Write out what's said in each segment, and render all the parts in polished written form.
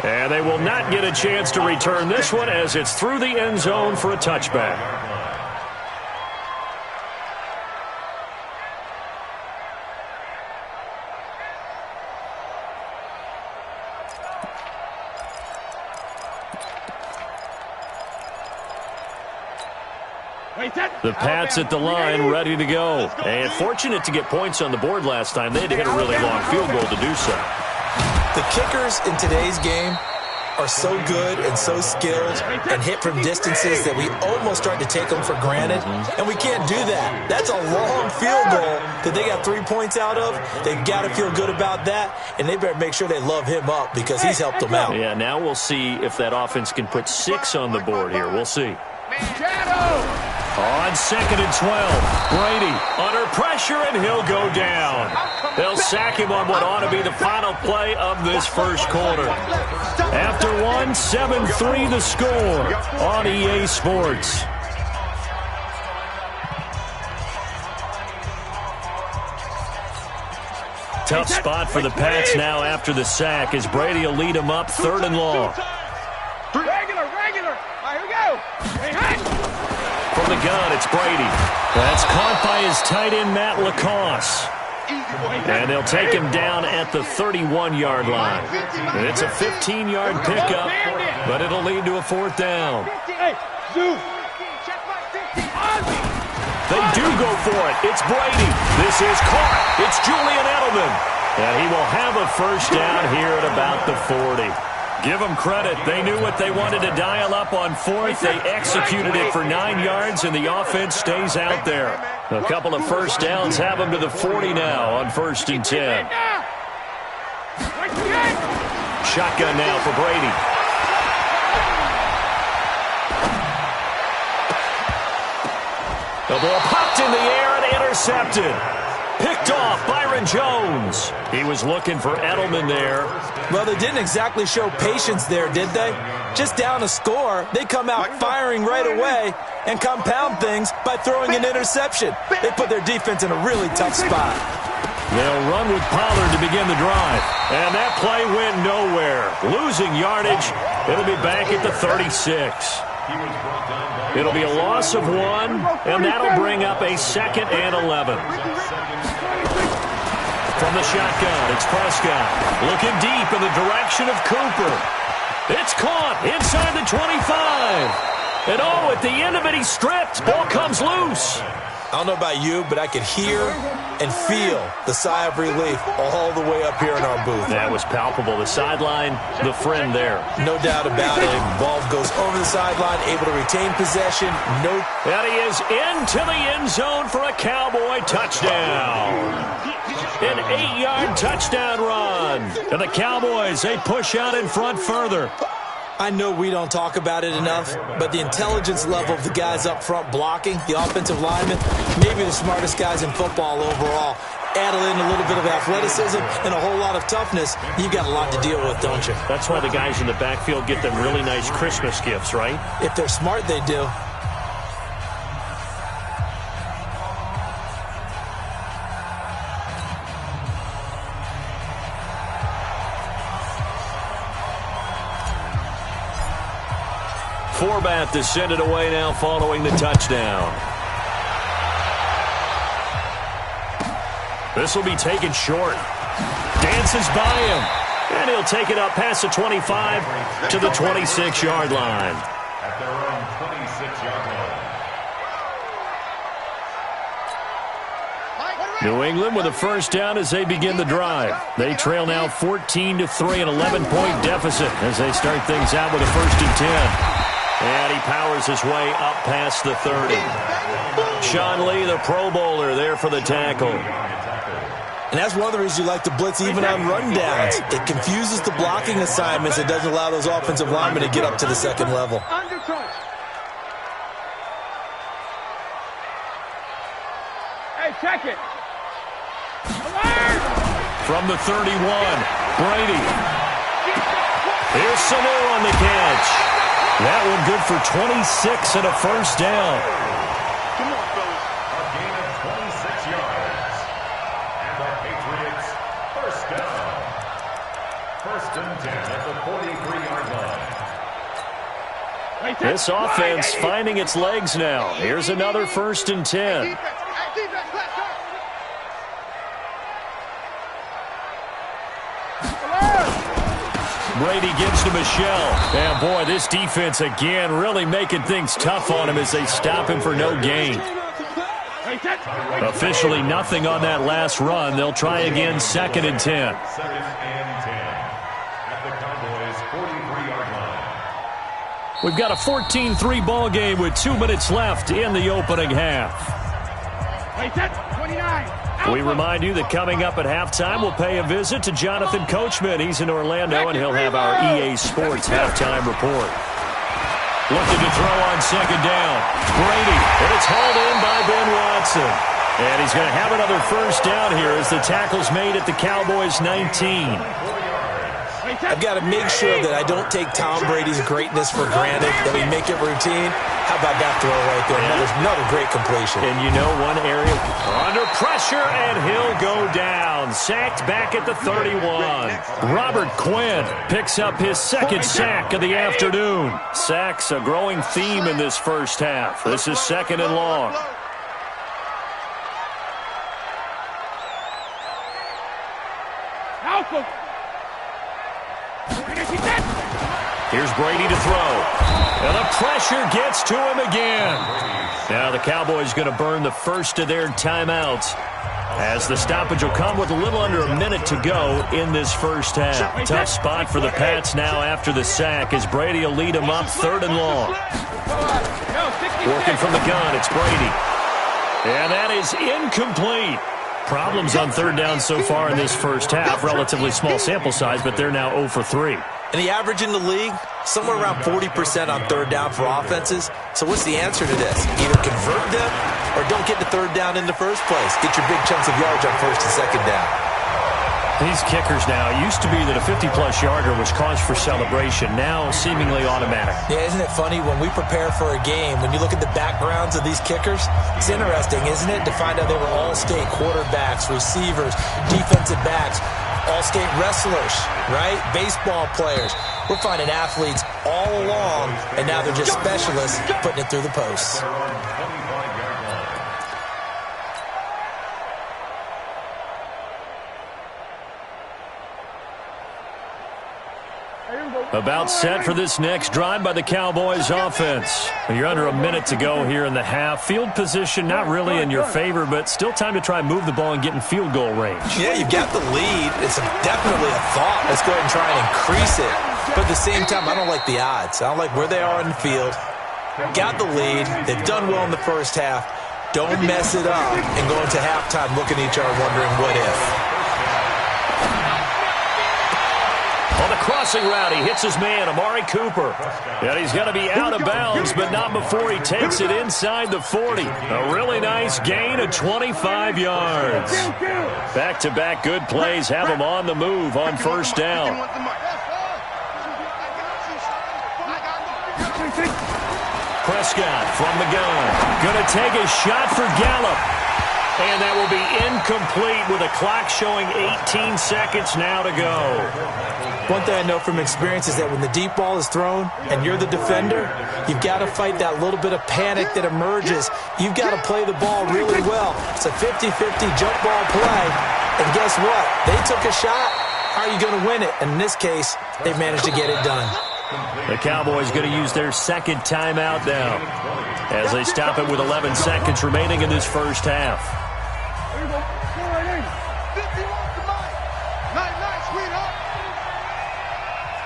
And they will not get a chance to return this one as it's through the end zone for a touchback. The Pats at the line, ready to go. And fortunate to get points on the board last time. They had to hit a really long field goal to do so. The kickers in today's game are so good and so skilled and hit from distances that we almost start to take them for granted. And we can't do that. That's a long field goal that they got 3 points out of. They've got to feel good about that, and they better make sure they love him up because he's helped them out. Yeah, now we'll see if that offense can put 6 on the board here. We'll see. On 2nd and 12, Brady under pressure, and he'll go down. They'll sack him on what ought to be the final play of this first quarter. After one, 7-3 the score on EA Sports. Tough spot for the Pats now after the sack as Brady will lead them up 3rd and long. Regular. All right, here we go. Hey. From the gun, it's Brady. That's caught by his tight end, Matt Lacoste. And they'll take him down at the 31-yard line. And it's a 15-yard pickup, but it'll lead to a 4th down. They do go for it. It's Brady. This is caught. It's Julian Edelman. And he will have a first down here at about the 40. Give them credit. They knew what they wanted to dial up on 4th. They executed it for 9 yards, and the offense stays out there. A couple of first downs have them to the 40 now on 1st and 10. Shotgun now for Brady. The ball popped in the air and intercepted. Picked off Byron Jones. He was looking for Edelman there. Well, they didn't exactly show patience there, did they? Just down a score, they come out firing right away and compound things by throwing an interception. They put their defense in a really tough spot. They'll run with Pollard to begin the drive. And that play went nowhere. Losing yardage. It'll be back at the 36. It'll be a loss of 1, and that'll bring up a 2nd and 11. From the shotgun, it's Prescott. Looking deep in the direction of Cooper. It's caught inside the 25. And at the end of it, he's stripped. Ball comes loose. I don't know about you, but I could hear and feel the sigh of relief all the way up here in our booth. That was palpable. The sideline, the friend there. No doubt about it. Ball goes over the sideline, able to retain possession. And he is into the end zone for a Cowboy touchdown. An 8-yard touchdown run. And the Cowboys, they push out in front further. I know we don't talk about it enough, but the intelligence level of the guys up front blocking, the offensive linemen, maybe the smartest guys in football overall. Add in a little bit of athleticism and a whole lot of toughness, you got a lot to deal with, don't you? That's why the guys in the backfield get them really nice Christmas gifts, right? If they're smart, they do. Forbath to send it away now following the touchdown. This will be taken short. Dances by him. And he'll take it up past the 25 to the 26-yard line. At their own 26-yard line. New England with a first down as they begin the drive. They trail now 14-3, an 11-point deficit as they start things out with a 1st and 10. And he powers his way up past the 30. Sean Lee, the Pro Bowler, there for the tackle. And that's one of the reasons you like to blitz even on rundowns. It confuses the blocking assignments. It doesn't allow those offensive linemen to get up to the second level. Hey, check it. From the 31, Brady. Here's Sanu on the catch. That one good for 26 and a first down. Come on, fellas. A gain of 26 yards. And the Patriots first down. First and 10 at the 43-yard line. This offense finding its legs now. Here's another first and 10. Brady gives to Michelle. And boy, this defense again really making things tough on him as they stop him for no gain. Officially nothing on that last run. They'll try again, second and 10. Second and 10 at the Cowboys' 43-yard line. We've got a 14-3 ball game with 2 minutes left in the opening half. 29. We remind you that coming up at halftime, we'll pay a visit to Jonathan Coachman. He's in Orlando, and he'll have our EA Sports halftime report. Looking to throw on second down. Brady, and it's hauled in by Ben Watson. And he's going to have another first down here as the tackle's made at the Cowboys' 19. I've got to make sure that I don't take Tom Brady's greatness for granted, that we make it routine. How about that throw right there? Another great completion. And you know one area under pressure, and he'll go down. Sacked back at the 31. Robert Quinn picks up his second sack of the afternoon. Sacks a growing theme in this first half. This is second and long. Here's Brady to throw. And the pressure gets to him again. Now the Cowboys going to burn the first of their timeouts as the stoppage will come with a little under a minute to go in this first half. Tough spot for the Pats now after the sack as Brady will lead them up third and long. Working from the gun, it's Brady. And that is incomplete. Problems on third down so far in this first half. Relatively small sample size, but they're now 0 for 3. And the average in the league, somewhere around 40% on third down for offenses. So what's the answer to this? Either convert them or don't get the third down in the first place. Get your big chunks of yards on first and second down. These kickers now, it used to be that a 50-plus yarder was cause for celebration. Now seemingly automatic. Yeah, isn't it funny when we prepare for a game, when you look at the backgrounds of these kickers, it's interesting, isn't it, to find out they were all-state quarterbacks, receivers, defensive backs, all-state wrestlers, right? Baseball players. We're finding athletes all along, and now they're just specialists putting it through the posts. About set for this next drive by the Cowboys offense. You're under a minute to go here in the half. Field position not really in your favor, but still time to try and move the ball and get in field goal range. Yeah, you've got the lead. It's definitely a thought. Let's go ahead and try and increase it. But at the same time, I don't like the odds. I don't like where they are in the field. Got the lead. They've done well in the first half. Don't mess it up and go into halftime looking at each other wondering what if. On the crossing route, he hits his man, Amari Cooper. And he's going to be out of bounds, but not before he takes it inside the 40. A really nice gain of 25 yards. Back-to-back good plays have him on the move on first down. Prescott from the gun. Going to take a shot for Gallup. And that will be incomplete with a clock showing 18 seconds now to go. One thing I know from experience is that when the deep ball is thrown and you're the defender, you've got to fight that little bit of panic that emerges. You've got to play the ball really well. It's a 50-50 jump ball play. And guess what? They took a shot. How are you going to win it? And in this case, they've managed to get it done. The Cowboys going to use their second timeout now as they stop it with 11 seconds remaining in this first half. Here we go. Go right in. 50 off the mic. Night, sweetheart.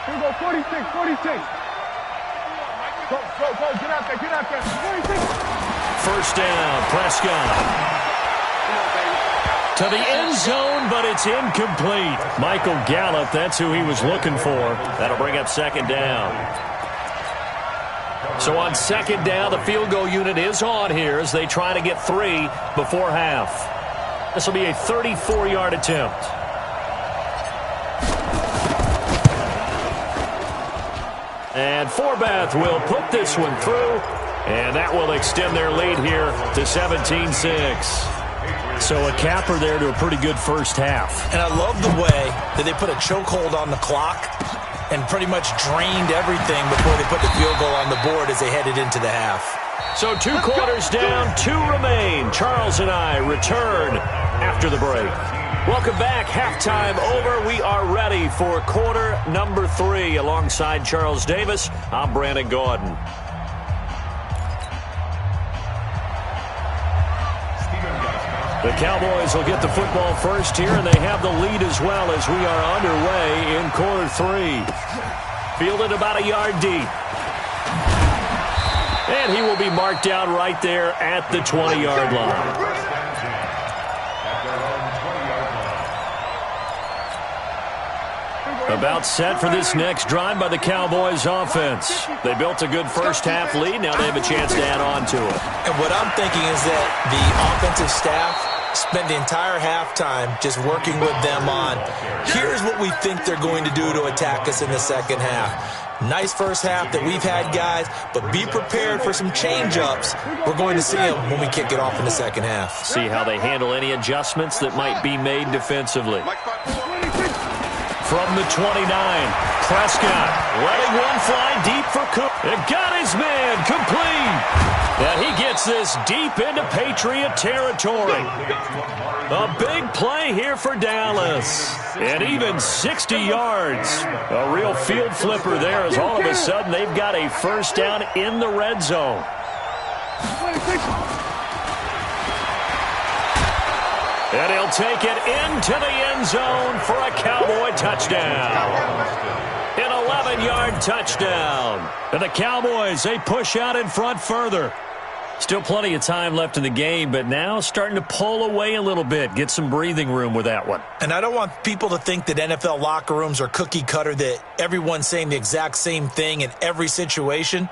Here we go. 46. Go. Get out there. 46. First down, Prescott. To the end zone, but it's incomplete. Michael Gallup, that's who he was looking for. That'll bring up second down. So on second down, the field goal unit is on here as they try to get 3 before half. This will be a 34-yard attempt. And Forbath will put this one through, and that will extend their lead here to 17-6. So a capper there to a pretty good first half. And I love the way that they put a chokehold on the clock and pretty much drained everything before they put the field goal on the board as they headed into the half. So 2 quarters down, 2 remain. Charles and I return after the break. Welcome back. Halftime over. We are ready for quarter number 3. Alongside Charles Davis, I'm Brandon Gordon. The Cowboys will get the football first here, and they have the lead as well as we are underway in quarter 3. Fielded about a yard deep. And he will be marked down right there at the 20-yard line. About set for this next drive by the Cowboys offense. They built a good first half lead. Now they have a chance to add on to it. And what I'm thinking is that the offensive staff spent the entire halftime just working with them on, here's what we think they're going to do to attack us in the second half. Nice first half that we've had, guys, but be prepared for some change-ups. We're going to see them when we kick it off in the second half. See how they handle any adjustments that might be made defensively. From the 29, Prescott letting one fly deep for Cook. It got his man complete. And he gets this deep into Patriot territory. A big play here for Dallas. And even 60 yards. A real field flipper there as all of a sudden they've got a first down in the red zone. And he'll take it into the end zone for a Cowboy touchdown. An 11-yard touchdown. And the Cowboys, they push out in front further. Still plenty of time left in the game, but now starting to pull away a little bit. Get some breathing room with that one. And I don't want people to think that NFL locker rooms are cookie cutter, that everyone's saying the exact same thing in every situation.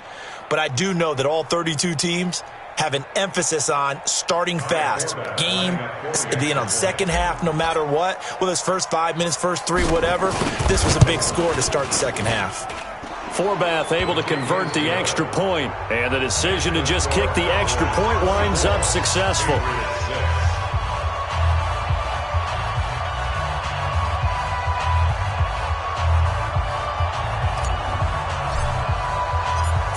But I do know that all 32 teams have an emphasis on starting fast. Game, second half, no matter what. Whether it's first 5 minutes, first 3, whatever. This was a big score to start the second half. Forbath able to convert the extra point, and the decision to just kick the extra point winds up successful.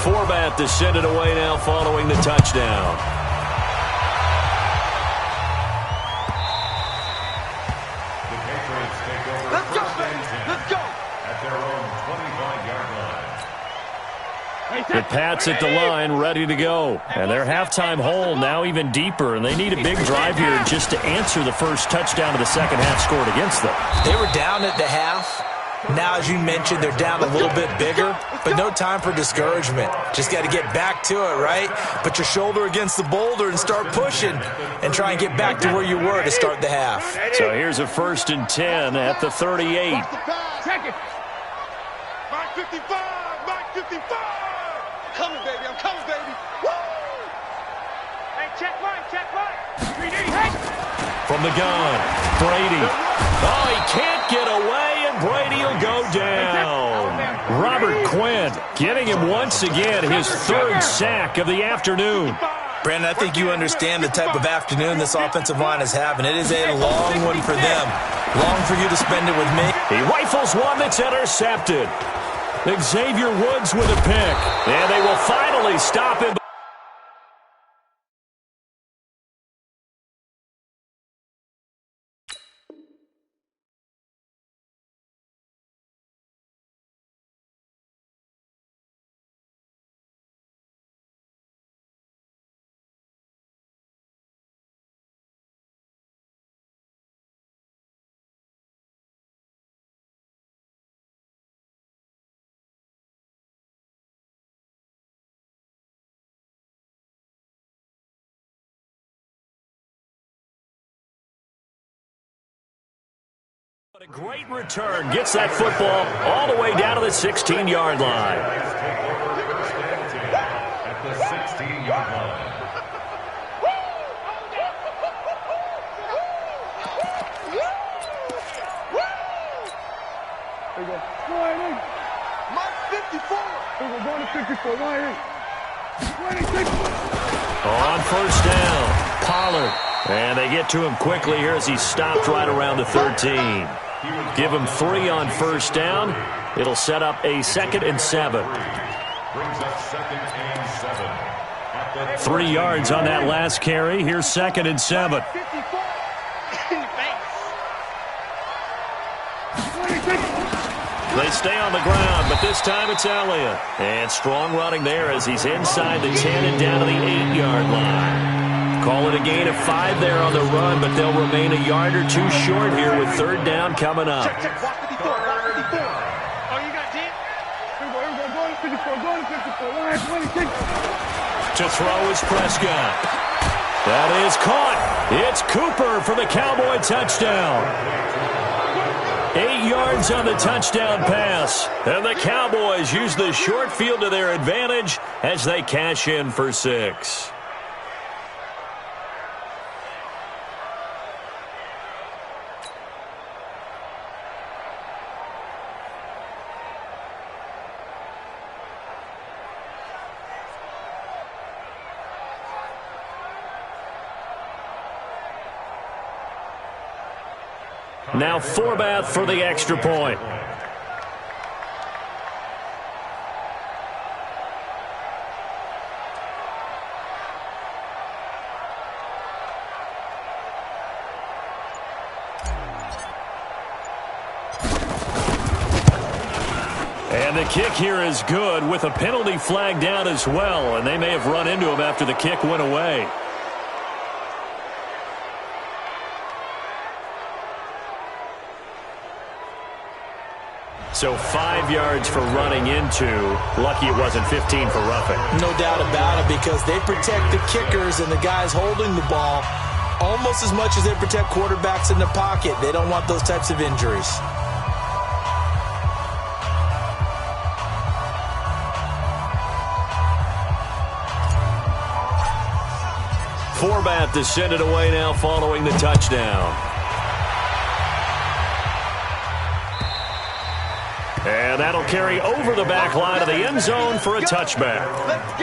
Forbath to send it away now following the touchdown. The Patriots take over first and 10 at their own 25-yard line. The Pats at the line ready to go. And their halftime hole now even deeper, and they need a big drive here just to answer the first touchdown of the second half scored against them. They were down at the half. Now, as you mentioned, they're down a little bit bigger, but no time for discouragement. Just got to get back to it, right? Put your shoulder against the boulder and start pushing and try and get back to where you were to start the half. So here's a 1st and 10 at the 38. Check it. Mike 55, Mike 55. Coming, baby, I'm coming, baby. Woo! Hey, check Mike. 3D, hey! From the gun, Brady. Oh, he can't get away, and Brady will go down. Robert Quinn getting him once again his 3rd sack of the afternoon. Brandon, I think you understand the type of afternoon this offensive line is having. It is a long one for them. Long for you to spend it with me. He rifles one that's intercepted. Xavier Woods with a pick. And they will finally stop him. What a great return. Gets that football all the way down to the 16-yard line. At the 16-yard line. There you go. Slide in. Mike 54. There you go. Going to 54. Line in. 26. On first down, Pollard And they get to him quickly here as he stopped right around the 13. Give him 3 on first down. It'll set up a 2nd and 7. Brings up 2nd and 7. 3 yards on that last carry. Here's 2nd and 7. They stay on the ground, but this time it's Elliott. And strong running there as he's inside the 10 and down to the 8-yard line. Call it a gain of 5 there on the run, but they'll remain a yard or 2 short here with 3rd down coming up. Check. Walk 54. Oh, you got 10? Here we go. Go to 54. Go to 54. 126. To throw is Prescott. That is caught. It's Cooper for the Cowboy touchdown. 8 yards on the touchdown pass. And the Cowboys use the short field to their advantage as they cash in for 6. Now Forbath for the extra point. And the kick here is good with a penalty flag down as well, and they may have run into him after the kick went away. So 5 yards for running into. Lucky it wasn't 15 for roughing. No doubt about it, because they protect the kickers and the guys holding the ball almost as much as they protect quarterbacks in the pocket. They don't want those types of injuries. Forbath descended away now following the touchdown. And that'll carry over the back line of the end zone for a touchback. Let's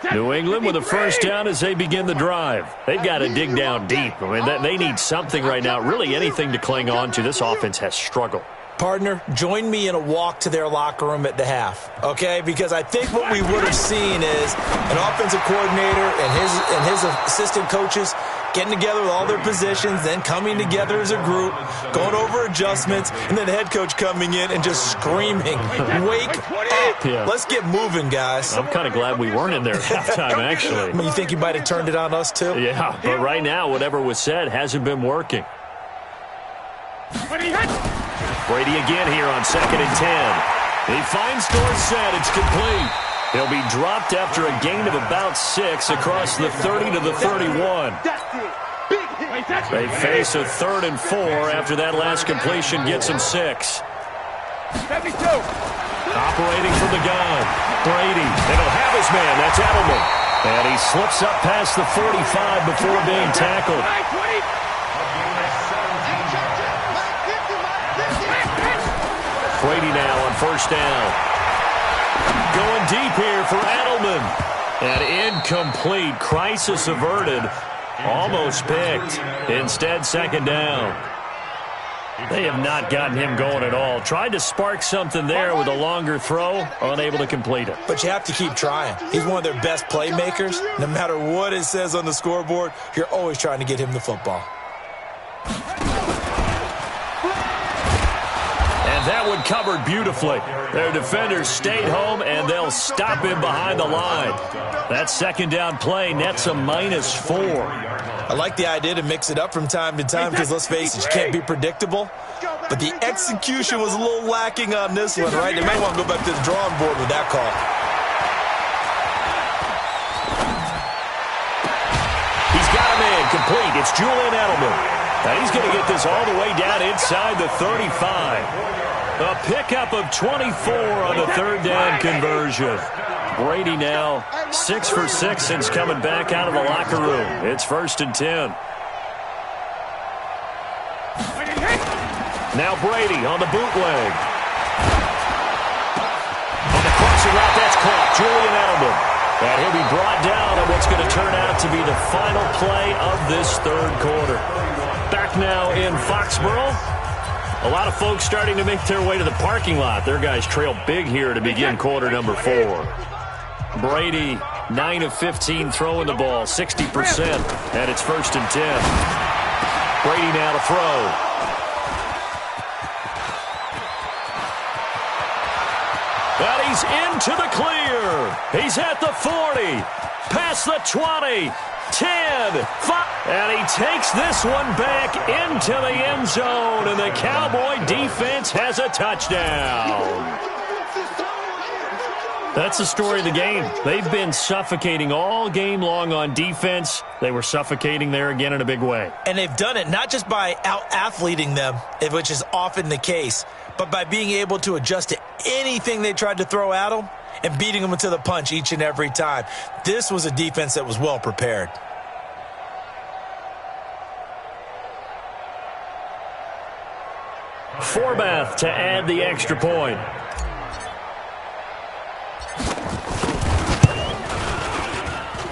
go. New England with a first down as they begin the drive. They've got to dig down deep. I mean, they need something right now, really anything to cling on to. This offense has struggled. Partner, join me in a walk to their locker room at the half, okay? Because I think what we would have seen is an offensive coordinator and his assistant coaches getting together with all their positions, then coming together as a group, going over adjustments, and then the head coach coming in and just screaming, "Wake up! Yeah. Let's get moving, guys." I'm kind of glad we weren't in there at halftime, actually. I mean, you think you might have turned it on us, too? Yeah, but right now, whatever was said hasn't been working. Brady again here on 2nd and 10. He finds Dorsett. It's complete. He'll be dropped after a gain of about 6 across the 30 to the 31. They face a 3rd and 4 after that last completion gets him 6. 72. Operating from the gun. Brady. And he'll have his man. That's Edelman. And he slips up past the 45 before being tackled. Brady now on first down. Going deep here for Edelman. And incomplete. Crisis averted. Almost picked. Instead, 2nd down. They have not gotten him going at all. Tried to spark something there with a longer throw. Unable to complete it. But you have to keep trying. He's one of their best playmakers. No matter what it says on the scoreboard, you're always trying to get him the football. That one covered beautifully. Their defenders stayed home, and they'll stop him behind the line. That 2nd down play nets a -4. I like the idea to mix it up from time to time because, let's face it, you can't be predictable. But the execution was a little lacking on this one, right? They might want to go back to the drawing board with that call. He's got a man complete. It's Julian Edelman. And he's going to get this all the way down inside the 35. A pickup of 24 on the 3rd down conversion. Brady now 6 for 6 since coming back out of the locker room. It's 1st and 10. Now Brady on the bootleg. On the crossing route, that's caught. Julian Edelman. And he'll be brought down on what's going to turn out to be the final play of this third quarter. Back now in Foxborough. A lot of folks starting to make their way to the parking lot. Their guys trail big here to begin quarter number 4. Brady, 9 of 15 throwing the ball, 60%, and it's 1st and 10. Brady now to throw. And he's into the clear. He's at the 40, past the 20, 10, 5. And he takes this one back into the end zone, and the Cowboy defense has a touchdown. That's the story of the game. They've been suffocating all game long on defense. They were suffocating there again in a big way. And they've done it not just by out-athleting them, which is often the case, but by being able to adjust to anything they tried to throw at them and beating them to the punch each and every time. This was a defense that was well prepared. Forbath to add the extra point.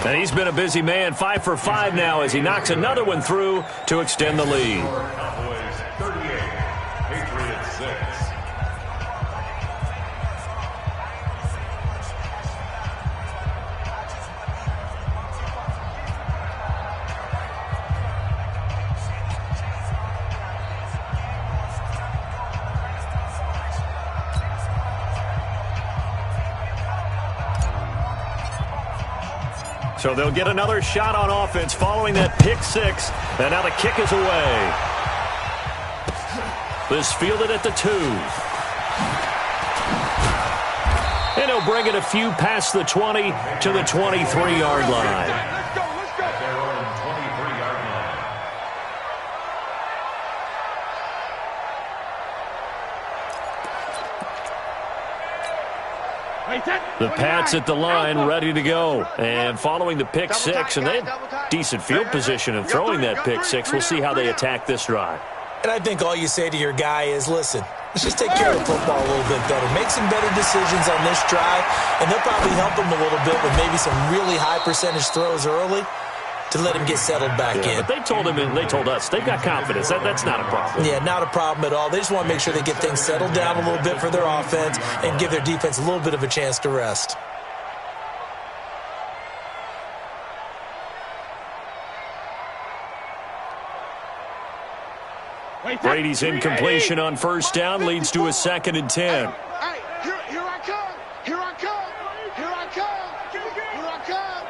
And he's been a busy man, 5 for 5 now as he knocks another one through to extend the lead. Cowboys 38, Patriots 6. So they'll get another shot on offense following that pick 6. And now the kick is away. This fielded at the 2. And he'll bring it a few past the 20 to the 23-yard line. At their own 23-yard line. The Pats at the line, ready to go. And following the pick 6, and they had decent field position in throwing that pick 6. We'll see how they attack this drive. And I think all you say to your guy is, listen, let's just take care of the football a little bit better. Make some better decisions on this drive, and they'll probably help him a little bit with maybe some really high percentage throws early to let him get settled back in. But they told him, and they told us, they've got confidence. That's not a problem. Yeah, not a problem at all. They just want to make sure they get things settled down a little bit for their offense and give their defense a little bit of a chance to rest. Brady's incompletion on first down leads to a 2nd and 10. Here I come. Here I come. Here I come. Here I come.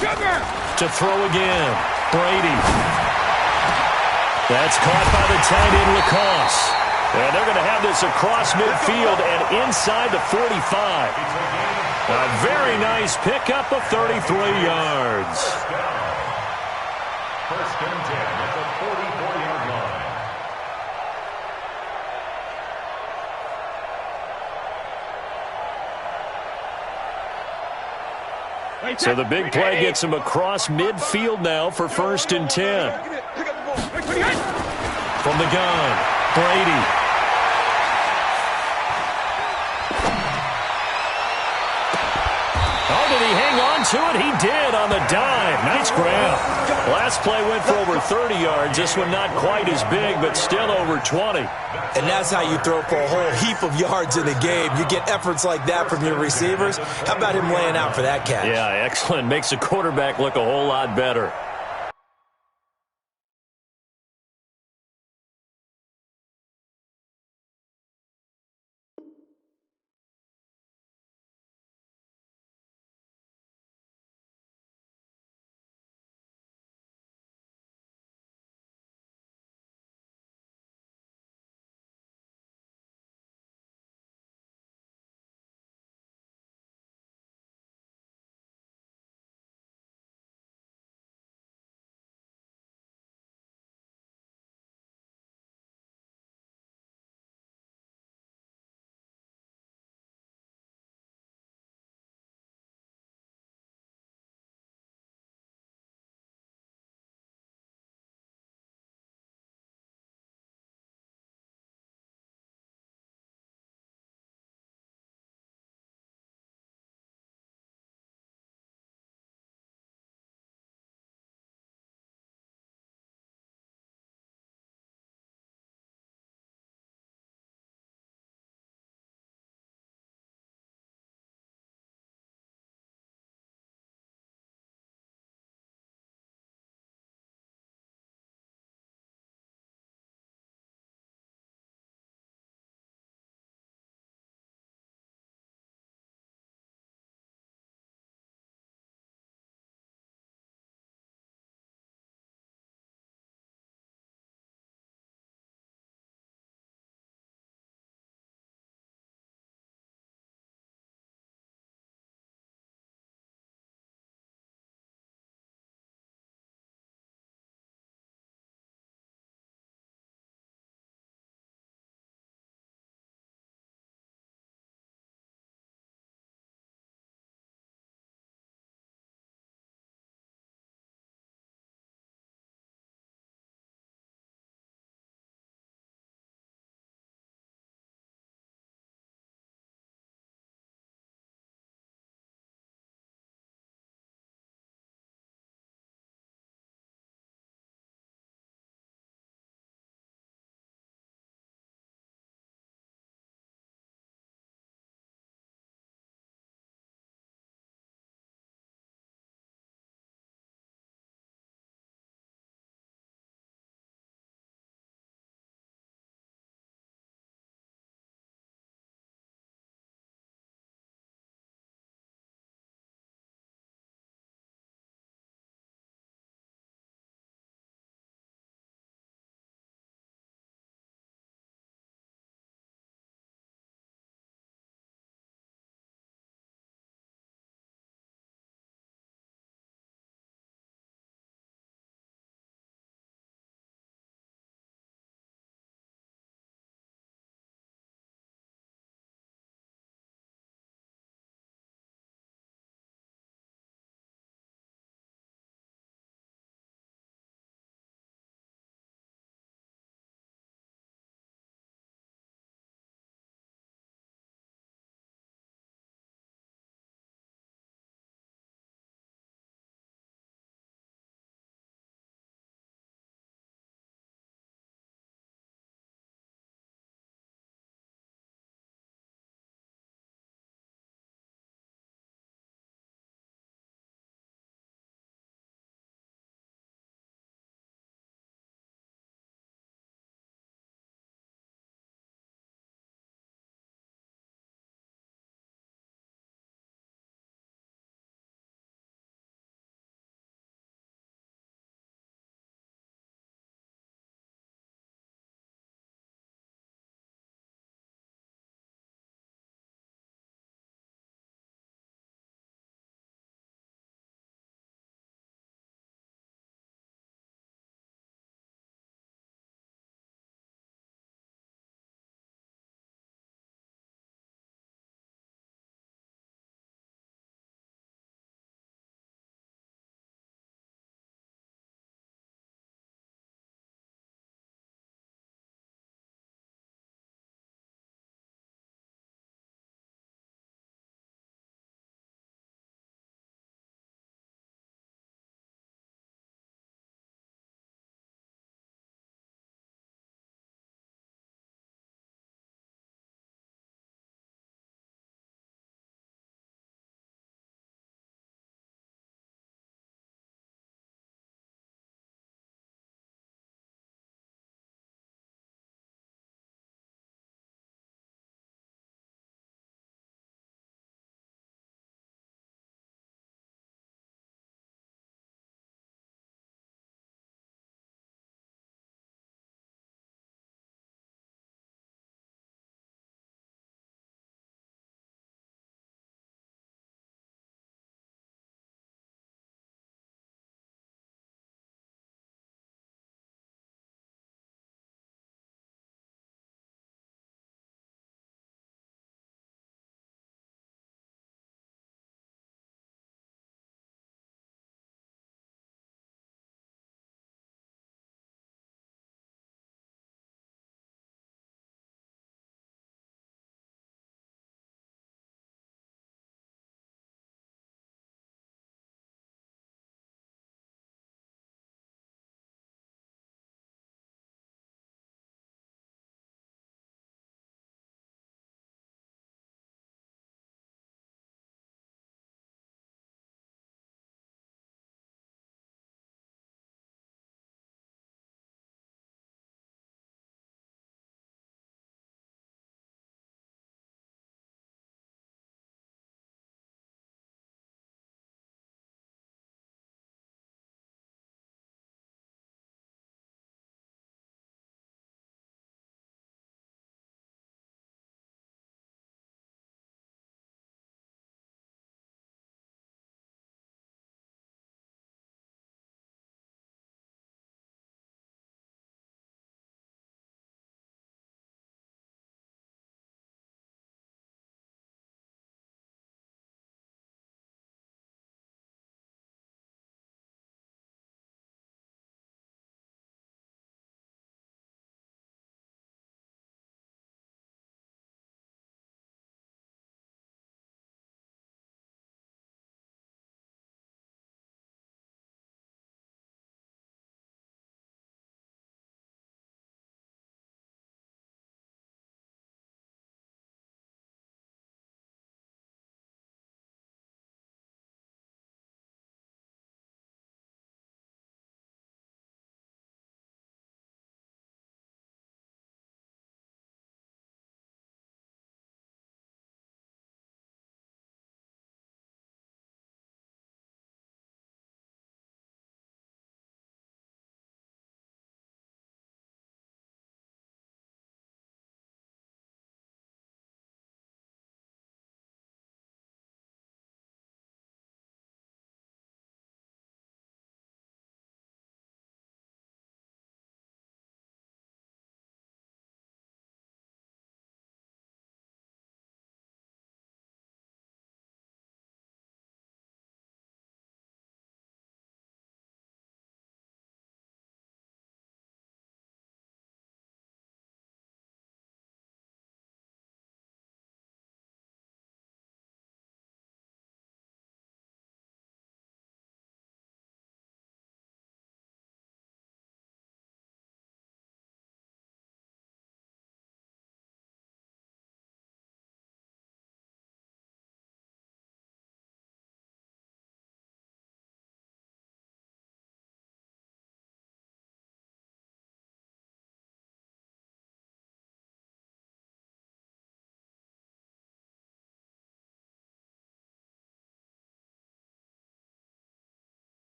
Sugar. To throw again. Brady. That's caught by the tight end, Lacoste. And they're going to have this across midfield and inside the 45. A very nice pickup of 33 yards. First and 10 at the 44-yard line. So the big play gets him across midfield now for 1st and 10. From the gun, Brady. Oh, did he hang on to it? He did on the dive. Nice grab. Last play went for over 30 yards. This one not quite as big, but still over 20. And that's how you throw for a whole heap of yards in the game. You get efforts like that from your receivers. How about him laying out for that catch? Yeah, excellent. Makes the quarterback look a whole lot better.